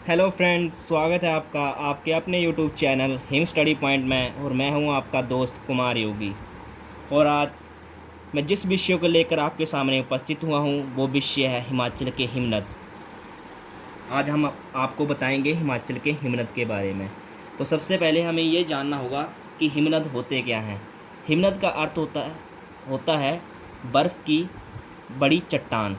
Hello friends, स्वागत है आपका आपके अपने YouTube channel him study point में। और मैं हूं आपका दोस्त कुमार योगी। और आज मैं जिस विषय को लेकर आपके सामने उपस्थित हुआ हूं वो विषय है हिमाचल के हिमनद। आज हम आपको बताएंगे हिमाचल के हिमनद के बारे में। तो सबसे पहले हमें ये जानना होगा कि हिमनद होते क्या हैं। हिमनद का अर्थ होता है बर्फ़ की बड़ी चट्टान।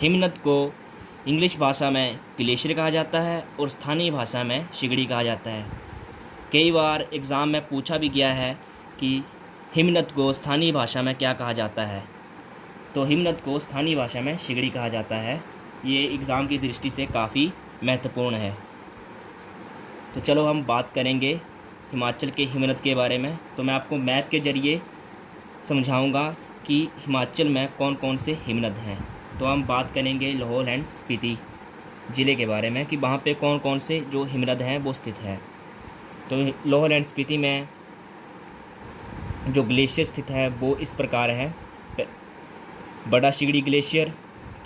हिमनद को इंग्लिश भाषा में ग्लेशियर कहा जाता है और स्थानीय भाषा में शिगड़ी कहा जाता है। कई बार एग्ज़ाम में पूछा भी गया है कि हिमनद को स्थानीय भाषा में क्या कहा जाता है। तो हिमनद को स्थानीय भाषा में शिगड़ी कहा जाता है। ये एग्ज़ाम की दृष्टि से काफ़ी महत्वपूर्ण है। तो चलो हम बात करेंगे हिमाचल के हिमनद के बारे में। तो मैं आपको मैप के ज़रिए समझाऊंगा कि हिमाचल में कौन कौन से हिमनद हैं। तो हम बात करेंगे लाहौल एंड स्पीति ज़िले के बारे में कि वहाँ पे कौन कौन से जो हिमनद हैं वो स्थित है। तो लाहौल एंड स्पीति में जो ग्लेशियर स्थित है वो इस प्रकार है। Bara Shigri glacier,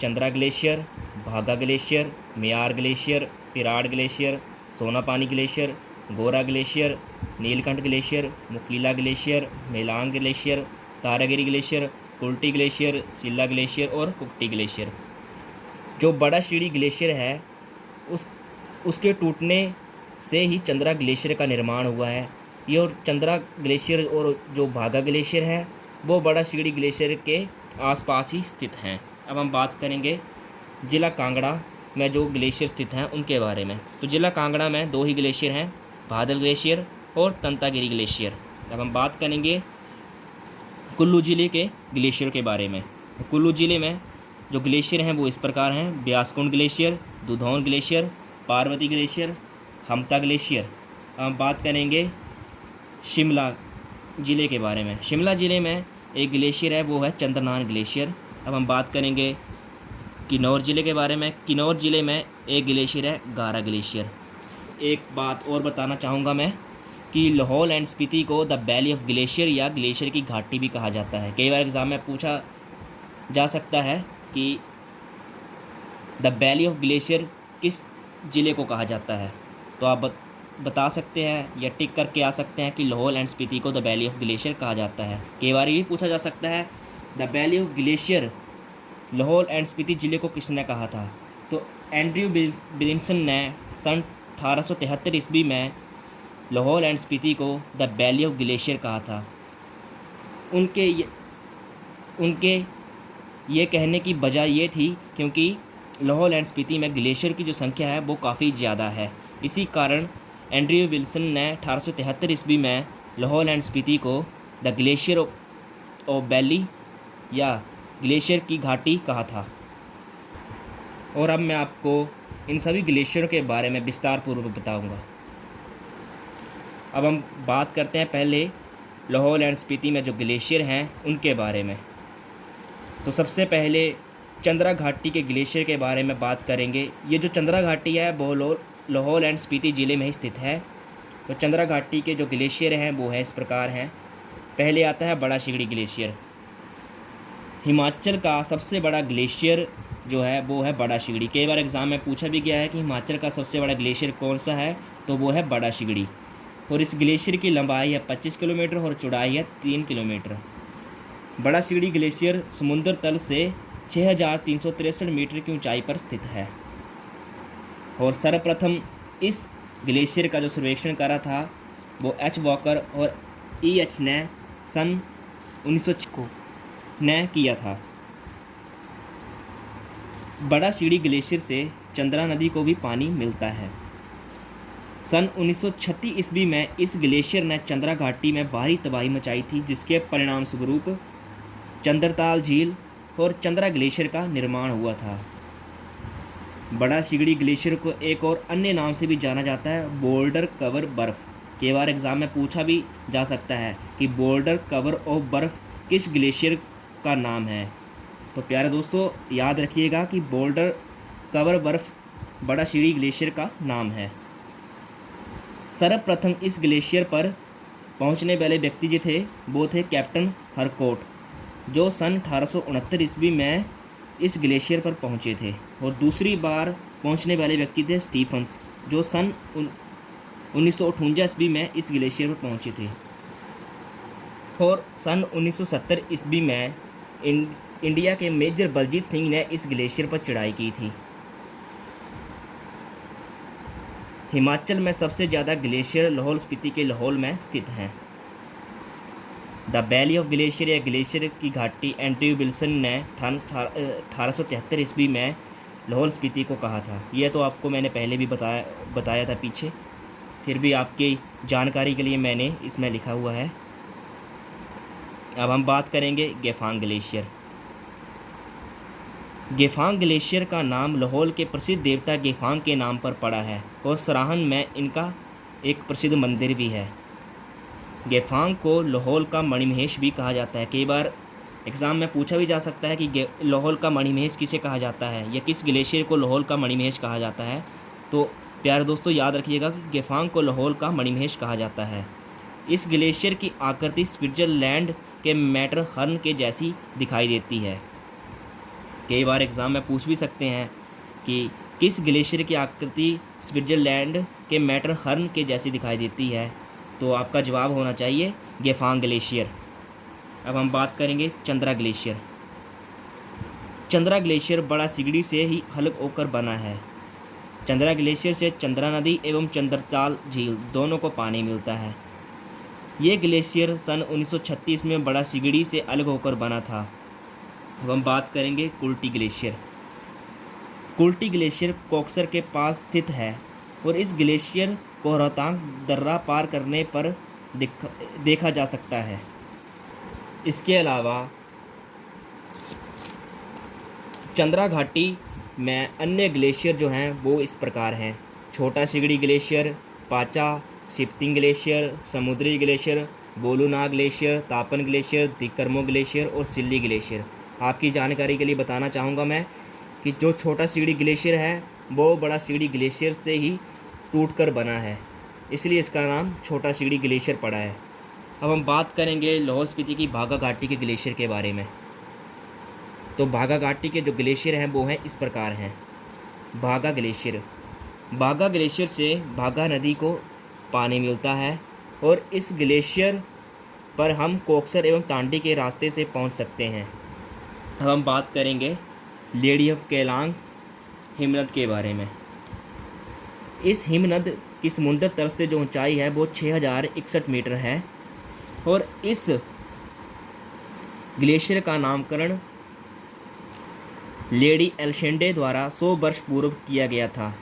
Chandra glacier, Bhaga glacier, Miyar glacier, Pirad glacier, Sonapani glacier, Gora glacier, Neelkanth glacier, Mukila glacier, Melang glacier, Taragiri glacier, Kulti glacier, Silla glacier और कुक्टी ग्लेशियर। जो बड़ा शिगड़ी ग्लेशियर है उसके टूटने से ही चंद्रा ग्लेशियर का निर्माण हुआ है। ये और चंद्रा ग्लेशियर और जो भागा ग्लेशियर है वो बड़ा शिगड़ी ग्लेशियर के आसपास ही स्थित हैं। अब हम बात करेंगे ज़िला कांगड़ा में जो ग्लेशियर स्थित हैं उनके बारे में। तो ज़िला कांगड़ा में दो ही ग्लेशियर हैं, बादल ग्लेशियर और तंतागिरी ग्लेशियर। अब हम बात करेंगे कुल्लू ज़िले के ग्लेशियर के बारे में। कुल्लू ज़िले में जो ग्लेशियर हैं वो इस प्रकार हैं: Beaskund glacier, Dudhon glacier, Parvati glacier, Hamta glacier. अब बात करेंगे शिमला ज़िले के बारे में। शिमला ज़िले में एक ग्लेशियर है वो है चंद्रनान ग्लेशियर। अब हम बात करेंगे किन्नौर ज़िले के बारे में। किन्नौर ज़िले में एक ग्लेशियर है गारा ग्लेशियर। एक बात और बताना चाहूँगा मैं कि लाहौल एंड स्पीति को द वैली ऑफ ग्लेशियर या ग्लेशियर की घाटी भी कहा जाता है। कई बार एग्ज़ाम में पूछा जा सकता है कि द वैली ऑफ ग्लेशियर किस ज़िले को कहा जाता है। तो आप बता सकते हैं या टिक करके आ सकते हैं कि लाहौल एंड स्पीति को द वैली ऑफ ग्लेशियर कहा जाता है। कई बार ये भी पूछा जा सकता है the valley of glacier Lahaul and Spiti ज़िले को किसने कहा था। तो एंड्रयू विलियमसन ने सन 1873 ईस्वी में लाहौल एंड स्पीति को द वैली ऑफ ग्लेशियर कहा था। उनके ये कहने की वजह ये थी क्योंकि लाहौल एंड स्पीति में ग्लेशियर की जो संख्या है वो काफ़ी ज़्यादा है। इसी कारण एंड्रयू विल्सन ने 1873 ईस्वी में लाहौल एंड स्पीति को द ग्लेशियर ऑफ वैली या ग्लेशियर की घाटी कहा था। और अब मैं आपको इन सभी ग्लेशियरों के बारे में विस्तार पूर्वक बताऊंगा। अब हम बात करते हैं पहले लाहौल एंड स्पीति में जो ग्लेशियर हैं उनके बारे में। तो सबसे पहले चंद्रा घाटी के ग्लेशियर के बारे में बात करेंगे। ये जो चंद्रा घाटी है वो लाहौल एंड स्पीति ज़िले में ही स्थित है। तो चंद्रा घाटी के जो ग्लेशियर हैं वो है इस प्रकार हैं। पहले आता है बड़ा शिगड़ी ग्लेशियर। हिमाचल का सबसे बड़ा ग्लेशियर जो है वो है बड़ा शिगड़ी। कई बार एग्ज़ाम में पूछा भी गया है कि हिमाचल का सबसे बड़ा ग्लेशियर कौन सा है, तो वो है बड़ा शिगड़ी। और इस ग्लेशियर की लंबाई है 25 किलोमीटर और चौड़ाई है 3 किलोमीटर। बड़ा शिगड़ी ग्लेशियर समुद्र तल से 6363 मीटर की ऊंचाई पर स्थित है। और सर्वप्रथम इस ग्लेशियर का जो सर्वेक्षण करा था वो एच वॉकर और एच ने सन 1906 को ने किया था। बड़ा शिगड़ी ग्लेशियर से चंद्रा नदी को भी पानी मिलता है। सन 1936 ईस्वी में इस ग्लेशियर ने चंद्रा घाटी में भारी तबाही मचाई थी, जिसके परिणाम स्वरूप चंद्रताल झील और चंद्रा ग्लेशियर का निर्माण हुआ था। बड़ा शिगड़ी ग्लेशियर को एक और अन्य नाम से भी जाना जाता है, बोल्डर कवर बर्फ़। कई बार एग्ज़ाम में पूछा भी जा सकता है कि बोल्डर कवर ऑफ बर्फ़ किस ग्लेशियर का नाम है। तो प्यारे दोस्तों याद रखिएगा कि बोल्डर कवर बर्फ़ बड़ा शिगड़ी ग्लेशियर का नाम है। सर्वप्रथम इस ग्लेशियर पर पहुंचने वाले व्यक्ति जो थे वो थे कैप्टन हरकोट, जो सन 1869 ईस्वी में इस ग्लेशियर पर पहुँचे थे और दूसरी बार पहुँचने वाले व्यक्ति थे स्टीफन्स, जो सन 1958 ईस्वी में इस ग्लेशियर पर पहुँचे थे। और सन 1970 ईस्वी में इंडिया के मेजर बलजीत सिंह ने इस ग्लेशियर पर चढ़ाई की थी। हिमाचल में सबसे ज़्यादा ग्लेशियर लाहौल स्पीति के लाहौल में स्थित हैं। द वैली ऑफ ग्लेशियर या ग्लेशियर की घाटी एंड्रयू विल्सन ने 1873 ईस्वी में लाहौल स्पीति को कहा था। यह तो आपको मैंने पहले भी बताया था पीछे, फिर भी आपकी जानकारी के लिए मैंने इसमें लिखा हुआ है। अब हम बात करेंगे गेफांग ग्लेशियर। गेफांग ग्लेशियर का नाम लाहौल के प्रसिद्ध देवता गेफांग के नाम पर पड़ा है और सराहन में इनका एक प्रसिद्ध मंदिर भी है। गेफांग को लाहौल का मणिमहेश भी कहा जाता है। कई बार एग्ज़ाम में पूछा भी जा सकता है कि लाहौल का मणिमहेश किसे कहा जाता है या किस ग्लेशियर को लाहौल का मणिमहेश कहा जाता है। तो प्यारे दोस्तों याद रखिएगा कि गेफांग को लाहौल का मणिमहेश कहा जाता है। इस ग्लेशियर की आकृति स्विट्ज़रलैंड के मैटरहर्न के जैसी दिखाई देती है। कई बार एग्ज़ाम में पूछ भी सकते हैं कि किस ग्लेशियर की आकृति स्विट्ज़रलैंड के मैटरहर्न के जैसी दिखाई देती है, तो आपका जवाब होना चाहिए गेफांग ग्लेशियर। अब हम बात करेंगे चंद्रा ग्लेशियर। चंद्रा ग्लेशियर बड़ा सिगड़ी से ही अलग होकर बना है। चंद्रा ग्लेशियर से चंद्रा नदी एवं चंद्रताल झील दोनों को पानी मिलता है। ये ग्लेशियर सन 1936 में बड़ा सिगड़ी से अलग होकर बना था। अब हम बात करेंगे कुल्टी ग्लेशियर। कुल्टी ग्लेशियर कोक्सर के पास स्थित है और इस ग्लेशियर को रोहतांग दर्रा पार करने पर देखा जा सकता है। इसके अलावा चंद्रा घाटी में अन्य ग्लेशियर जो हैं वो इस प्रकार हैं: छोटा सिगड़ी ग्लेशियर, पाचा, सिप्तिंग ग्लेशियर, समुद्री ग्लेशियर, बोलूनाग ग्लेशियर, तापन ग्लेशियर, दिकरमो ग्लेशियर और सिल्ली ग्लेशियर। आपकी जानकारी के लिए बताना चाहूँगा मैं कि जो छोटा सिगड़ी ग्लेशियर है वो बड़ा सिगड़ी ग्लेशियर से ही टूटकर बना है, इसलिए इसका नाम छोटा सिगड़ी ग्लेशियर पड़ा है। अब हम बात करेंगे लाहौल स्पीति की भागा घाटी के ग्लेशियर के बारे में। तो भागा घाटी के जो ग्लेशियर हैं वो हैं इस प्रकार हैं। भागा ग्लेशियर। भागा ग्लेशियर से भागा नदी को पानी मिलता है और इस ग्लेशियर पर हम कोक्सर एवं तांडी के रास्ते से पहुंच सकते हैं। अब हम बात करेंगे लेडी ऑफ केलांग हिमनद के बारे में। इस हिमनद की समुद्र तल से जो ऊंचाई है वो 6061 मीटर है और इस ग्लेशियर का नामकरण लेडी एल्शेंडे द्वारा 100 वर्ष पूर्व किया गया था।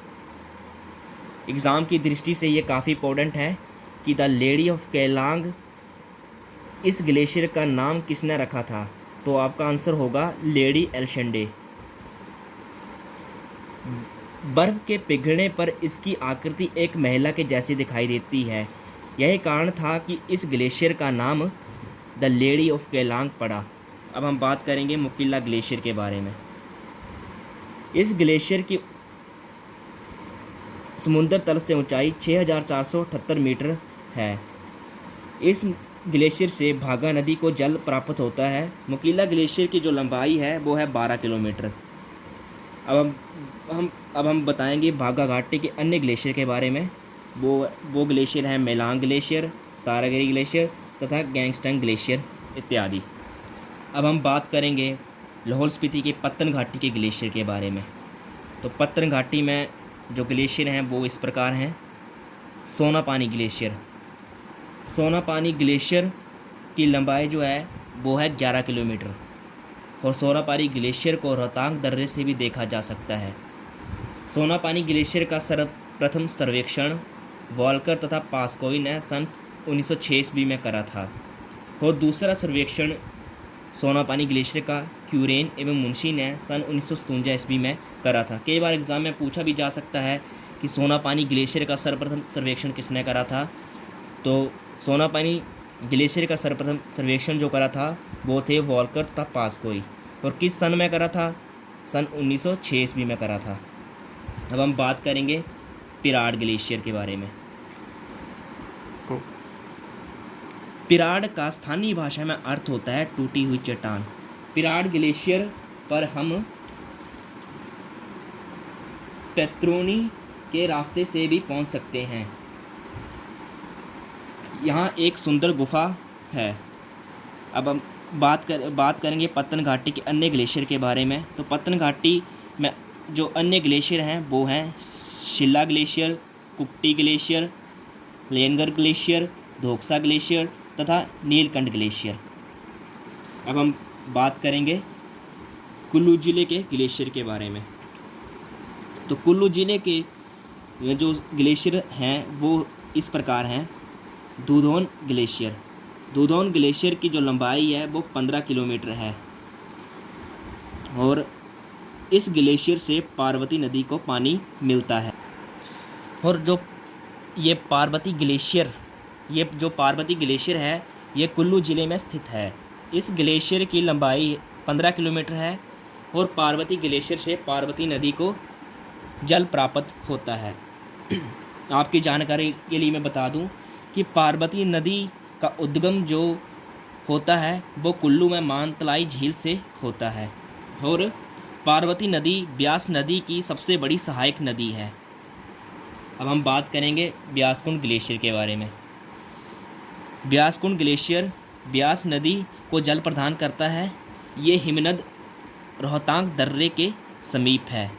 एग्ज़ाम की दृष्टि से ये काफ़ी इम्पोर्टेंट है कि द लेडी ऑफ केलांग इस ग्लेशियर का नाम किसने रखा था, तो आपका आंसर होगा लेडी एल्शेंडे। बर्फ़ के पिघलने पर इसकी आकृति एक महिला के जैसी दिखाई देती है। यही कारण था कि इस ग्लेशियर का नाम द लेडी ऑफ केलांग पड़ा। अब हम बात करेंगे मुकिल्ला ग्लेशियर के बारे में। इस ग्लेशियर की समुद्र तल से ऊंचाई 6478 मीटर है। इस ग्लेशियर से भागा नदी को जल प्राप्त होता है। मुकिल्ला ग्लेशियर की जो लंबाई है वो है 12 किलोमीटर। अब हम बताएंगे भागा घाटी के अन्य ग्लेशियर के बारे में। वो ग्लेशियर हैं मेलांग ग्लेशियर, तारागिरी ग्लेशियर तथा गैंगस्टंग ग्लेशियर इत्यादि। अब हम बात करेंगे लाहौल स्पीति के पत्तन घाटी के ग्लेशियर के बारे में। तो पत्तन घाटी में जो ग्लेशियर हैं वो इस प्रकार हैं। सोना पानी ग्लेशियर। सोना पानी ग्लेशियर की लंबाई जो है वो है 11 किलोमीटर और सोना पानी ग्लेशियर को रोहतांग दर्रे से भी देखा जा सकता है। सोना पानी ग्लेशियर का सर्वप्रथम सर्वेक्षण वॉल्कर तथा पास्कोई ने सन 1906 ईस्वी में करा था और दूसरा सर्वेक्षण सोना पानी ग्लेशियर का क्यूरेन एवं मुंशी ने सन 1957 ईस्वी में करा था। कई बार एग्ज़ाम में पूछा भी जा सकता है कि सोना पानी ग्लेशियर का सर्वप्रथम सर्वेक्षण किसने करा था, तो सोना पानी ग्लेशियर का सर्वप्रथम सर्वेक्षण जो करा था वो थे वॉल्कर तथा पास्कोई। और किस सन में करा था? सन 1906 ईस्वी में करा था। अब हम बात करेंगे पिराड ग्लेशियर के बारे में। पिराड का स्थानीय भाषा में अर्थ होता है टूटी हुई चट्टान। पिराड ग्लेशियर पर हम पेत्रोनी के रास्ते से भी पहुंच सकते हैं। यहाँ एक सुंदर गुफा है। अब हम बात करेंगे पतन घाटी के अन्य ग्लेशियर के बारे में। तो पतन घाटी में जो अन्य ग्लेशियर हैं वो हैं शिला ग्लेशियर, कुक्टी ग्लेशियर, लेनगर ग्लेशियर, धोक्सा ग्लेशियर तथा नीलकंठ ग्लेशियर। अब हम बात करेंगे कुल्लू ज़िले के ग्लेशियर के बारे में। तो कुल्लू ज़िले के जो ग्लेशियर हैं वो इस प्रकार हैं। दूधौन ग्लेशियर। दूधौन ग्लेशियर की जो लंबाई है वो 15 किलोमीटर है और इस ग्लेशियर से पार्वती नदी को पानी मिलता है। और जो पार्वती ग्लेशियर है ये कुल्लू ज़िले में स्थित है। इस ग्लेशियर की लंबाई 15 किलोमीटर है और पार्वती ग्लेशियर से पार्वती नदी को जल प्राप्त होता है। आपकी जानकारी के लिए मैं बता दूं कि पार्वती नदी का उद्गम जो होता है वो कुल्लू में मानतलाई झील से होता है और पार्वती नदी ब्यास नदी की सबसे बड़ी सहायक नदी है। अब हम बात करेंगे ब्यासकुंड ग्लेशियर के बारे में। ब्यासकुंड ग्लेशियर ब्यास नदी को जल प्रदान करता है। ये हिमनद रोहतांग दर्रे के समीप है।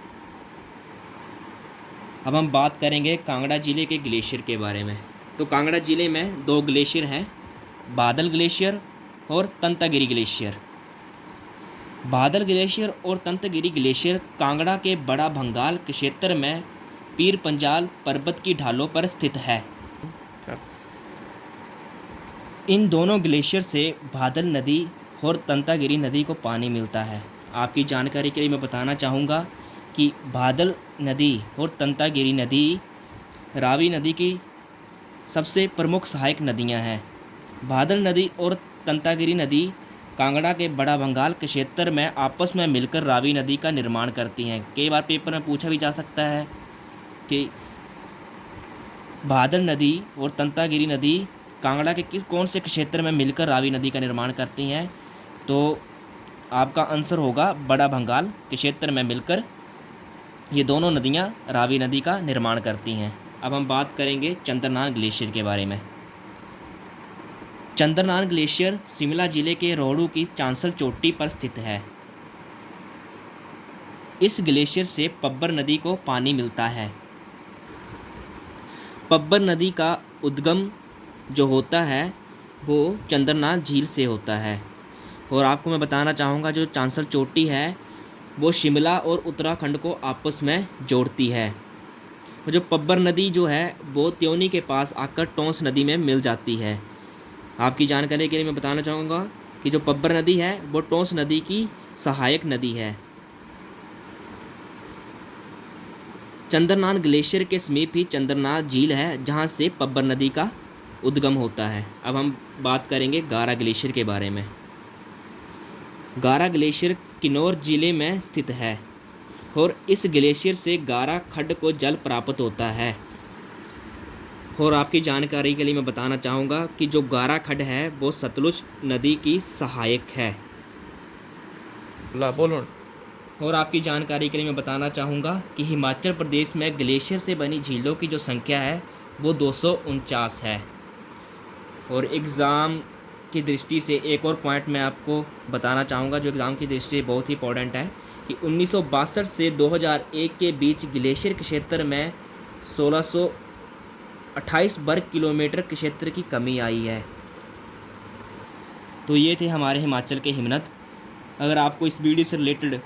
अब हम बात करेंगे कांगड़ा ज़िले के ग्लेशियर के बारे में। तो कांगड़ा ज़िले में 2 ग्लेशियर हैं, बादल ग्लेशियर और तंतागिरी ग्लेशियर। बादल ग्लेशियर और तंतागिरी ग्लेशियर कांगड़ा के बड़ा भंगाल क्षेत्र में पीर पंजाल पर्वत की ढालों पर स्थित है। इन दोनों ग्लेशियर से बादल नदी और तंतागिरी नदी को पानी मिलता है। आपकी जानकारी के लिए मैं बताना चाहूँगा कि बादल नदी और तंतागिरी नदी रावी नदी की सबसे प्रमुख सहायक नदियाँ हैं। बादल नदी और तंतागिरी नदी कांगड़ा के बड़ा भंगाल के क्षेत्र में आपस में मिलकर रावी नदी का निर्माण करती हैं। कई बार पेपर में पूछा भी जा सकता है कि बादल नदी और तंतागिरी नदी कांगड़ा के कौन से क्षेत्र में मिलकर रावी नदी का निर्माण करती हैं। तो आपका आंसर होगा बड़ा भंगाल के क्षेत्र में मिलकर ये दोनों नदियाँ रावी नदी का निर्माण करती हैं। अब हम बात करेंगे चंद्रनाथ ग्लेशियर के बारे में। चंद्रनाथ ग्लेशियर शिमला जिले के रोहड़ू की चांसल चोटी पर स्थित है। इस ग्लेशियर से पब्बर नदी को पानी मिलता है। पब्बर नदी का उद्गम जो होता है वो चंद्रनाथ झील से होता है। और आपको मैं बताना चाहूँगा जो चांसल चोटी है वो शिमला और उत्तराखंड को आपस में जोड़ती है। और जो पब्बर नदी जो है वो त्योनी के पास आकर टोंस नदी में मिल जाती है। आपकी जानकारी के लिए मैं बताना चाहूँगा कि जो पब्बर नदी है वो टोंस नदी की सहायक नदी है। चंद्रनाथ ग्लेशियर के समीप ही चंद्रनाथ झील है जहाँ से पब्बर नदी का उद्गम होता है। अब हम बात करेंगे गारा ग्लेशियर के बारे में। गारा ग्लेशियर किन्नौर ज़िले में स्थित है और इस ग्लेशियर से गारा खड्ड को जल प्राप्त होता है। और आपकी जानकारी के लिए मैं बताना चाहूँगा कि जो गारा खड्ड है वो सतलुज नदी की सहायक है। बोलो। और आपकी जानकारी के लिए मैं बताना चाहूँगा कि हिमाचल प्रदेश में ग्लेशियर से बनी झीलों की जो संख्या है वो 249 है। और एग्ज़ाम की दृष्टि से एक और पॉइंट मैं आपको बताना चाहूँगा जो एग्ज़ाम की दृष्टि से बहुत ही इंपॉर्टेंट है कि 1962 से 2001 के बीच ग्लेशियर के क्षेत्र में 1628 वर्ग किलोमीटर के क्षेत्र की कमी आई है। तो ये थे हमारे हिमाचल के हिमनद। अगर आपको इस वीडियो से रिलेटेड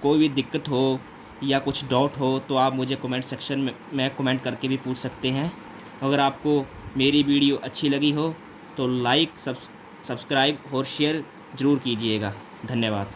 कोई भी दिक्कत हो या कुछ डाउट हो तो आप मुझे कमेंट सेक्शन में कमेंट करके भी पूछ सकते हैं। अगर आपको मेरी वीडियो अच्छी लगी हो तो लाइक, सब्सक्राइब और शेयर ज़रूर कीजिएगा। धन्यवाद।